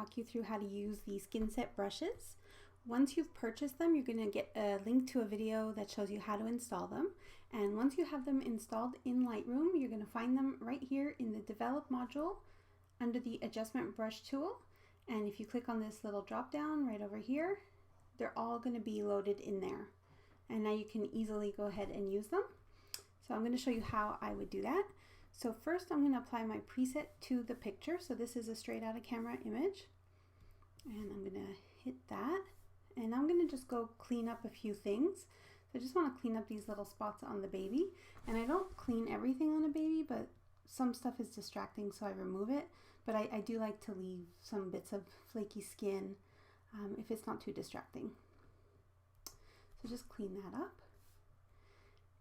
walk you through how to use the skin set brushes. Once you've purchased them, you're going to get a link to a video that shows you how to install them. And once you have them installed in Lightroom, you're going to find them right here in the Develop module under the Adjustment Brush tool. And if you click on this little drop down right over here, they're all going to be loaded in there. And now you can easily go ahead and use them. So I'm going to show you how I would do that. So first I'm going to apply my preset to the picture. So this is a straight out of camera image. And I'm going to hit that. And I'm going to just go clean up a few things. So I just want to clean up these little spots on the baby. And I don't clean everything on a baby, but some stuff is distracting, so I remove it. But I do like to leave some bits of flaky skin if it's not too distracting. So just clean that up.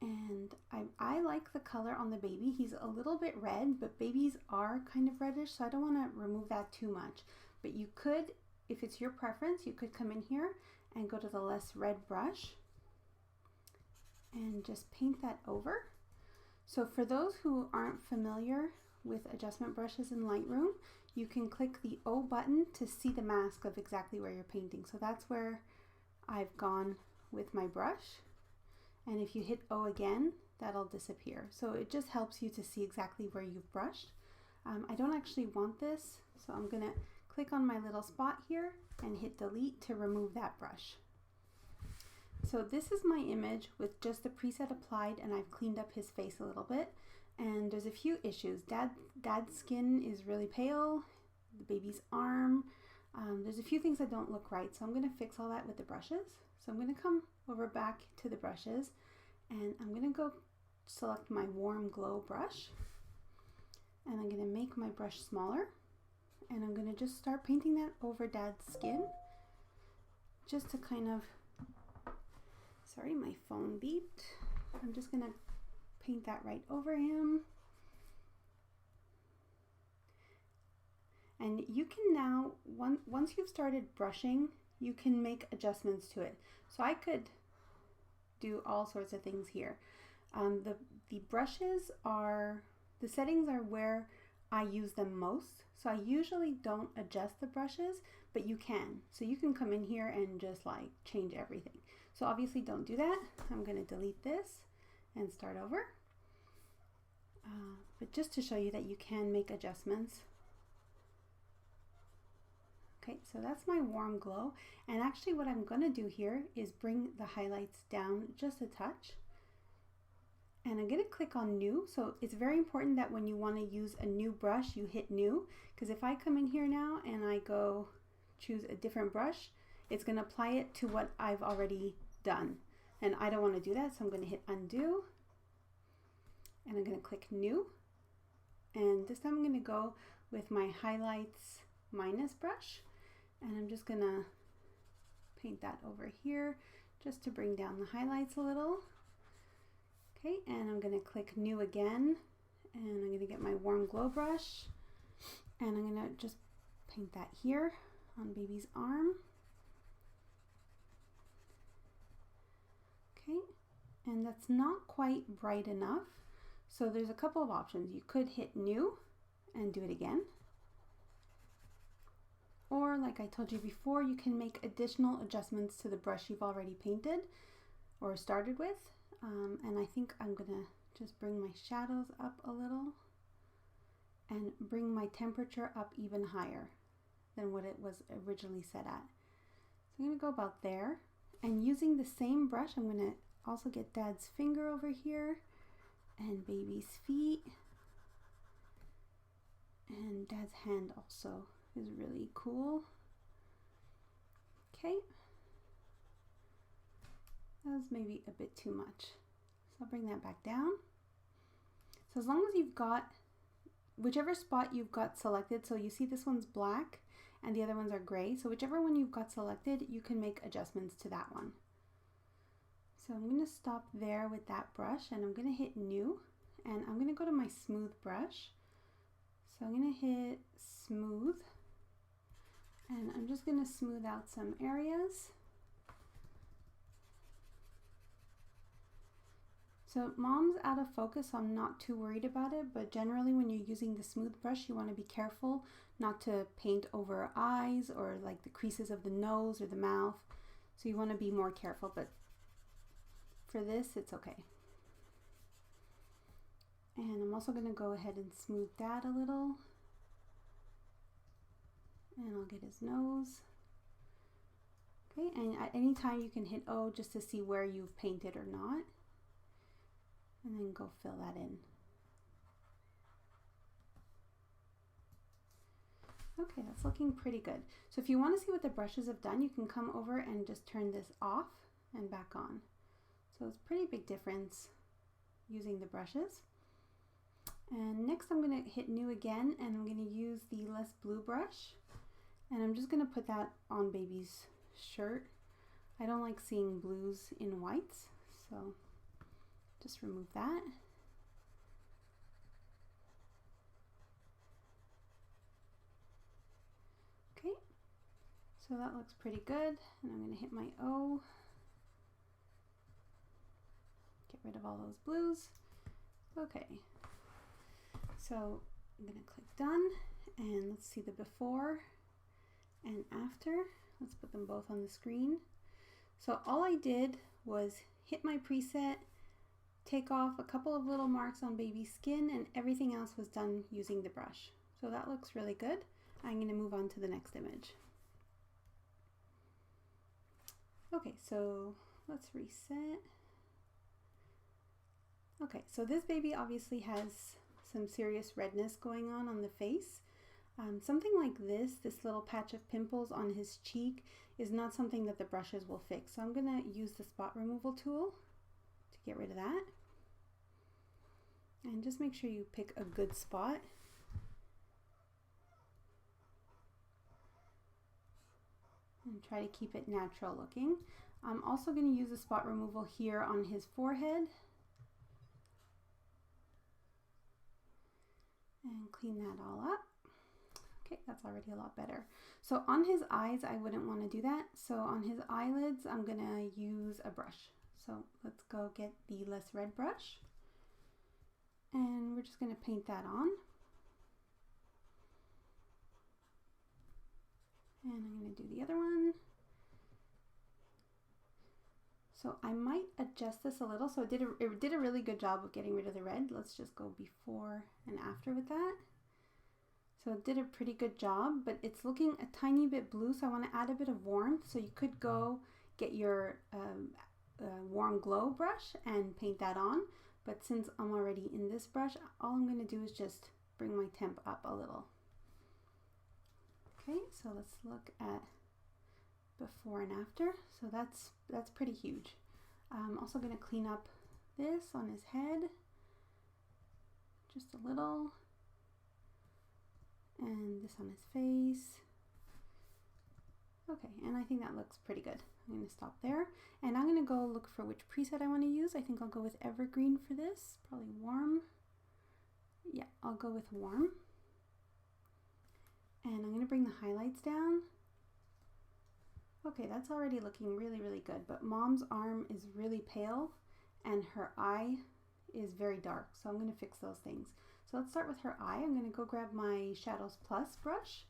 And I like the color on the baby. He's a little bit red, but babies are kind of reddish, so I don't want to remove that too much. But you could, if it's your preference, you could come in here and go to the less red brush and just paint that over. So for those who aren't familiar with adjustment brushes in Lightroom, you can click the O button to see the mask of exactly where you're painting. So that's where I've gone with my brush. And if you hit O again, that'll disappear. So it just helps you to see exactly where you've brushed. I don't actually want this, so I'm gonna click on my little spot here and hit delete to remove that brush. So this is my image with just the preset applied, and I've cleaned up his face a little bit. And there's a few issues. Dad's skin is really pale, the baby's arm. There's a few things that don't look right, so I'm gonna fix all that with the brushes. So I'm gonna come over back to the brushes, and I'm gonna go select my Warm Glow brush, and I'm gonna make my brush smaller, and I'm gonna just start painting that over Dad's skin, just to kind of, sorry, my phone beeped. I'm just gonna paint that right over him. And you can now, once you've started brushing, you can make adjustments to it. So I could do all sorts of things here. The brushes are, the settings are where I use them most. So I usually don't adjust the brushes, but you can. So you can come in here and just like change everything. So obviously don't do that. I'm gonna delete this and start over. But just to show you that you can make adjustments. Okay, so that's my Warm Glow. And actually what I'm gonna do here is bring the highlights down just a touch. And I'm gonna click on New. So it's very important that when you wanna use a new brush, you hit New. Because if I come in here now and I go choose a different brush, it's gonna apply it to what I've already done. And I don't wanna do that, so I'm gonna hit Undo. And I'm gonna click New. And this time I'm gonna go with my Highlights Minus brush. And I'm just gonna paint that over here just to bring down the highlights a little. Okay, and I'm gonna click New again, and I'm gonna get my Warm Glow brush, and I'm gonna just paint that here on baby's arm. Okay, and that's not quite bright enough, so there's a couple of options. You could hit New and do it again. Or like I told you before, you can make additional adjustments to the brush you've already painted or started with. And I think I'm gonna just bring my shadows up a little and bring my temperature up even higher than what it was originally set at. So I'm gonna go about there, and using the same brush, I'm gonna also get Dad's finger over here and baby's feet, and Dad's hand also is really cool. Okay, that was maybe a bit too much, so I'll bring that back down. So as long as you've got whichever spot you've got selected, so you see this one's black and the other ones are gray, so whichever one you've got selected, you can make adjustments to that one. So I'm going to stop there with that brush, and I'm going to hit New, and I'm going to go to my smooth brush. So I'm going to hit Smooth, and I'm just going to smooth out some areas. So mom's out of focus, so I'm not too worried about it, but generally when you're using the smooth brush, you want to be careful not to paint over eyes or like the creases of the nose or the mouth. So you want to be more careful, but for this, it's okay. And I'm also going to go ahead and smooth that a little. And I'll get his nose. Okay, and at any time you can hit O just to see where you've painted or not. And then go fill that in. Okay, that's looking pretty good. So if you want to see what the brushes have done, you can come over and just turn this off and back on. So it's a pretty big difference using the brushes. And next I'm going to hit new again, and I'm going to use the less blue brush. And I'm just going to put that on baby's shirt. I don't like seeing blues in whites, so just remove that. Okay, so that looks pretty good, and I'm going to hit my O. Get rid of all those blues. Okay, so I'm going to click done, and let's see the before and after. Let's put them both on the screen. So all I did was hit my preset, take off a couple of little marks on baby's skin, and everything else was done using the brush. So that looks really good. I'm going to move on to the next image. Okay, so let's reset. Okay, so this baby obviously has some serious redness going on the face. Something like this little patch of pimples on his cheek is not something that the brushes will fix. So I'm going to use the spot removal tool to get rid of that. And just make sure you pick a good spot. And try to keep it natural looking. I'm also going to use the spot removal here on his forehead. And clean that all up. Okay, that's already a lot better. So on his eyes, I wouldn't want to do that. So on his eyelids, I'm going to use a brush. So let's go get the less red brush. And we're just going to paint that on. And I'm going to do the other one. So I might adjust this a little. So it did a really good job of getting rid of the red. Let's just go before and after with that. So it did a pretty good job, but it's looking a tiny bit blue. So I want to add a bit of warmth. So you could go get your warm glow brush and paint that on. But since I'm already in this brush, all I'm going to do is just bring my temp up a little. Okay, so let's look at before and after. So that's pretty huge. I'm also going to clean up this on his head, just a little, and this on his face. Okay, and I think that looks pretty good. I'm going to stop there, and I'm going to go look for which preset I want to use. I think I'll go with Evergreen for this, probably warm. Yeah, I'll go with warm. And I'm going to bring the highlights down. Okay, that's already looking really, really good, but Mom's arm is really pale and her eye is very dark, so I'm going to fix those things. So let's start with her eye. I'm going to go grab my Shadows Plus brush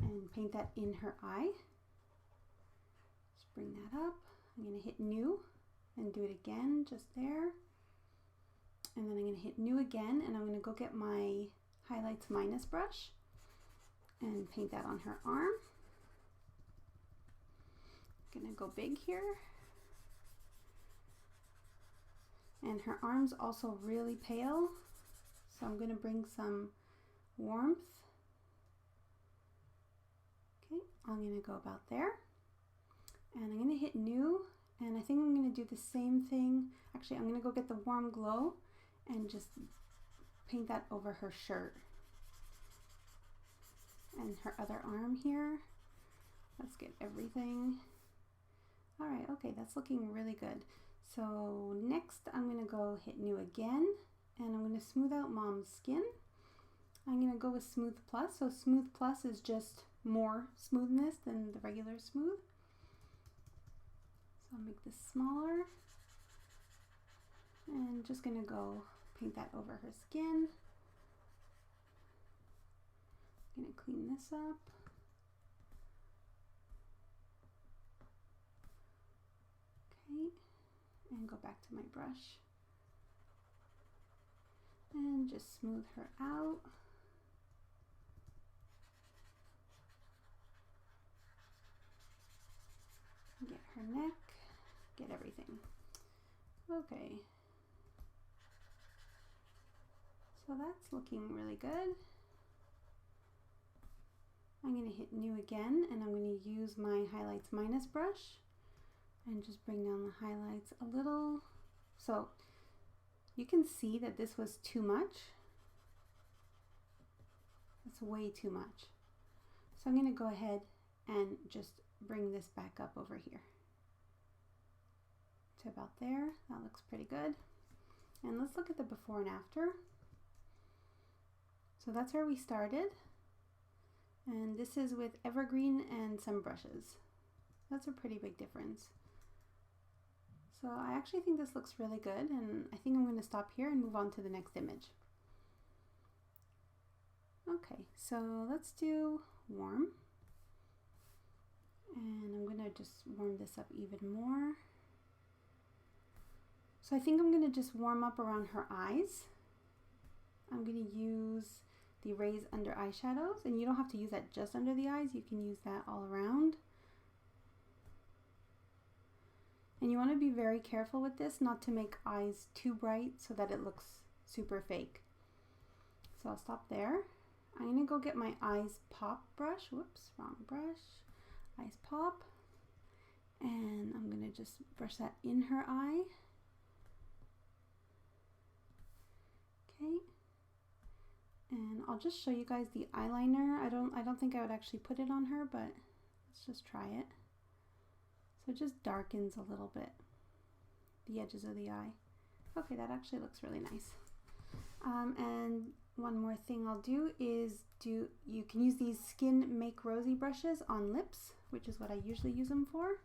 and paint that in her eye. Just bring that up. I'm going to hit New and do it again just there. And then I'm going to hit New again, and I'm going to go get my Highlights Minus brush and paint that on her arm. Gonna go big here. And her arm's also really pale, so I'm gonna bring some warmth. Okay, I'm gonna go about there. And I'm gonna hit New, and I think I'm gonna do the same thing. Actually, I'm gonna go get the Warm Glow and just paint that over her shirt. And her other arm here. Let's get everything. All right, okay, that's looking really good. So next I'm gonna go hit New again, and I'm gonna smooth out Mom's skin. I'm gonna go with Smooth Plus. So Smooth Plus is just more smoothness than the regular smooth. So I'll make this smaller. And just gonna go paint that over her skin. I'm going to clean this up. Okay, and go back to my brush. And just smooth her out. Get her neck, get everything. Okay. So that's looking really good. I'm going to hit new again, and I'm going to use my highlights minus brush and just bring down the highlights a little. So you can see that this was too much. It's way too much. So I'm going to go ahead and just bring this back up over here to about there. That looks pretty good. And let's look at the before and after. So that's where we started. And this is with evergreen and some brushes. That's a pretty big difference. So I actually think this looks really good, and I think I'm going to stop here and move on to the next image. Okay, so let's do warm. And I'm going to just warm this up even more. So I think I'm going to just warm up around her eyes. I'm going to use the Raise Under Eyeshadows, and you don't have to use that just under the eyes, you can use that all around. And you want to be very careful with this not to make eyes too bright so that it looks super fake. So I'll stop there. I'm going to go get my Eyes Pop brush. Whoops, wrong brush. Eyes Pop. And I'm going to just brush that in her eye. Okay. And I'll just show you guys the eyeliner. I don't think I would actually put it on her, but let's just try it. So it just darkens a little bit the edges of the eye. Okay, that actually looks really nice. And one more thing I'll do is you can use these Skin Make Rosy brushes on lips, which is what I usually use them for.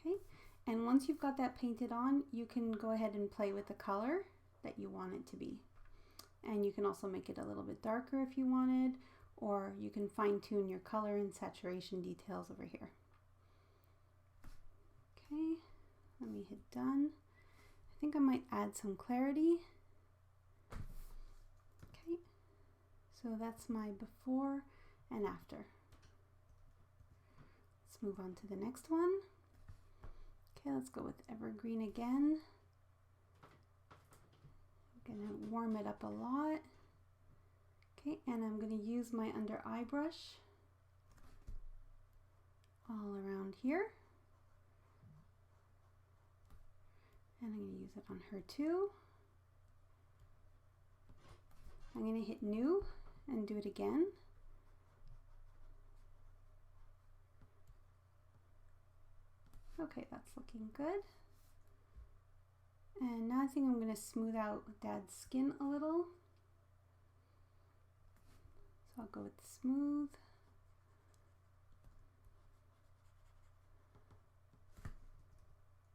Okay, and once you've got that painted on, you can go ahead and play with the color that you want it to be. And you can also make it a little bit darker if you wanted, or you can fine tune your color and saturation details over here. Okay, let me hit done. I think I might add some clarity. Okay, so that's my before and after. Let's move on to the next one. Okay, let's go with Evergreen again. I'm gonna warm it up a lot. Okay, and I'm gonna use my under eye brush all around here. And I'm going to use it on her too. I'm going to hit new and do it again. Okay, that's looking good. And now I think I'm going to smooth out Dad's skin a little. So I'll go with smooth.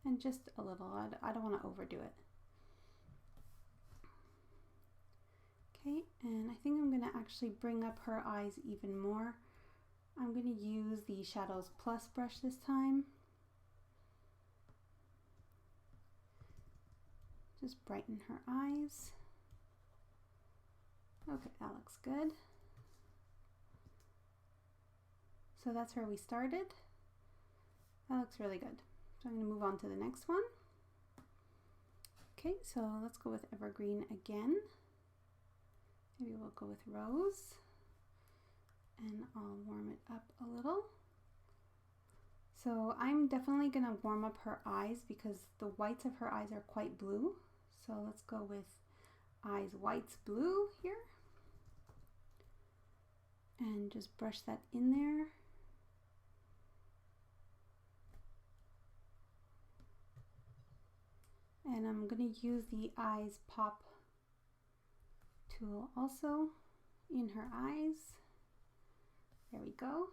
And just a little, I don't want to overdo it. Okay, and I think I'm going to actually bring up her eyes even more. I'm going to use the Shadows Plus brush this time. Just brighten her eyes. Okay, that looks good. So that's where we started. That looks really good. So I'm going to move on to the next one. Okay, so let's go with Evergreen again. Maybe we'll go with Rose. And I'll warm it up a little. So I'm definitely going to warm up her eyes because the whites of her eyes are quite blue. So let's go with Eyes Whites Blue here. And just brush that in there. And I'm going to use the Eyes Pop tool also in her eyes. There we go.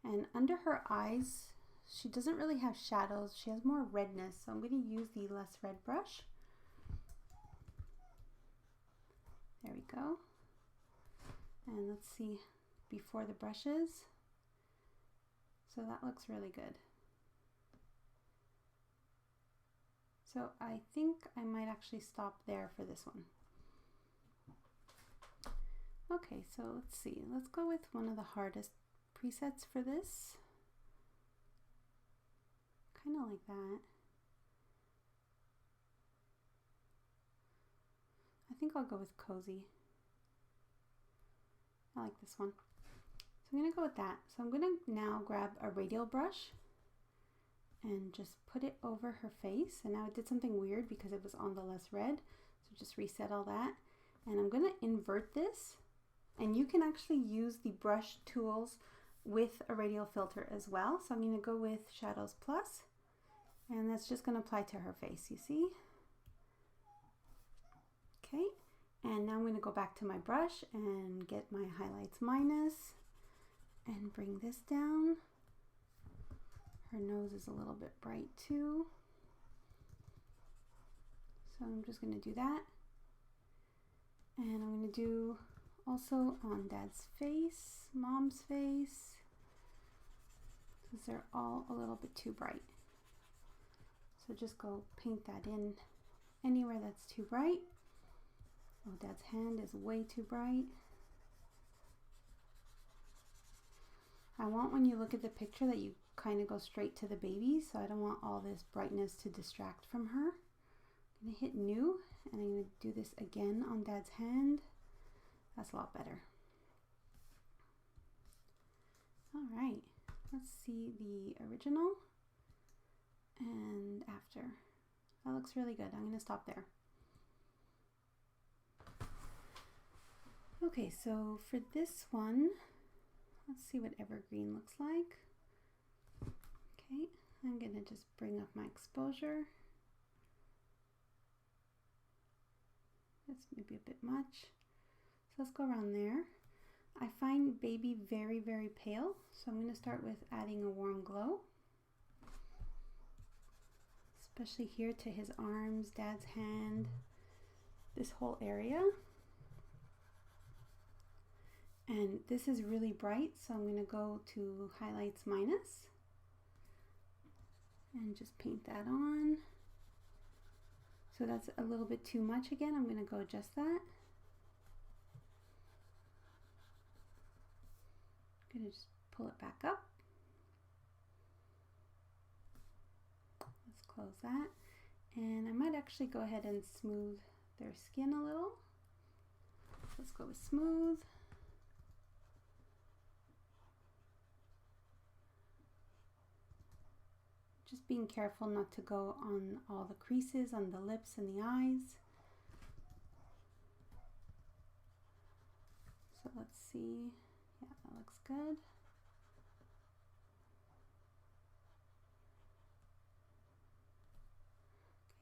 And under her eyes, she doesn't really have shadows. She has more redness. So I'm going to use the less red brush. There we go. And let's see before the brushes. So that looks really good. So I think I might actually stop there for this one. Okay, so let's see. Let's go with one of the hardest presets for this. Kind of like that. I think I'll go with Cozy. I like this one. So I'm going to go with that. So I'm going to now grab a radial brush and just put it over her face. And now it did something weird because it was on the less red. So just reset all that. And I'm going to invert this. And you can actually use the brush tools with a radial filter as well. So I'm going to go with Shadows Plus. And that's just going to apply to her face, you see? Okay. And now I'm going to go back to my brush and get my highlights minus and bring this down. Her nose is a little bit bright too. So I'm just going to do that. And I'm going to do also on Dad's face, Mom's face, because they're all a little bit too bright. So just go paint that in anywhere that's too bright. Oh, Dad's hand is way too bright. I want when you look at the picture that you kind of go straight to the baby, so I don't want all this brightness to distract from her. I'm going to hit new, and I'm going to do this again on Dad's hand. That's a lot better. All right, let's see the original and after. That looks really good. I'm going to stop there. Okay, so for this one, let's see what evergreen looks like. Okay, I'm going to just bring up my exposure. That's maybe a bit much. So let's go around there. I find baby very, very pale, so I'm going to start with adding a warm glow. Especially here to his arms, Dad's hand, this whole area. And this is really bright, so I'm going to go to highlights minus and just paint that on. So that's a little bit too much again. I'm going to go adjust that. I'm going to just pull it back up. Let's close that. And I might actually go ahead and smooth their skin a little. Let's go with smooth. Just being careful not to go on all the creases on the lips and the eyes. So let's see. Yeah, that looks good.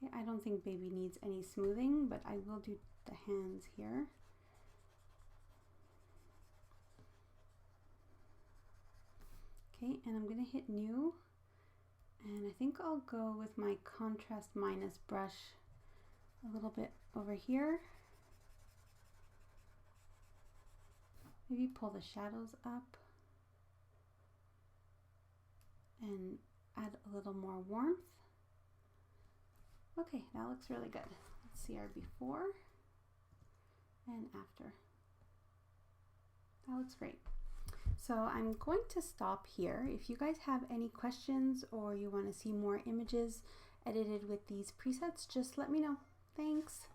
Okay, I don't think baby needs any smoothing, but I will do the hands here. Okay, and I'm going to hit new. And I think I'll go with my contrast minus brush a little bit over here. Maybe pull the shadows up and add a little more warmth. Okay, that looks really good. Let's see our before and after. That looks great. So I'm going to stop here. If you guys have any questions or you want to see more images edited with these presets, just let me know. Thanks.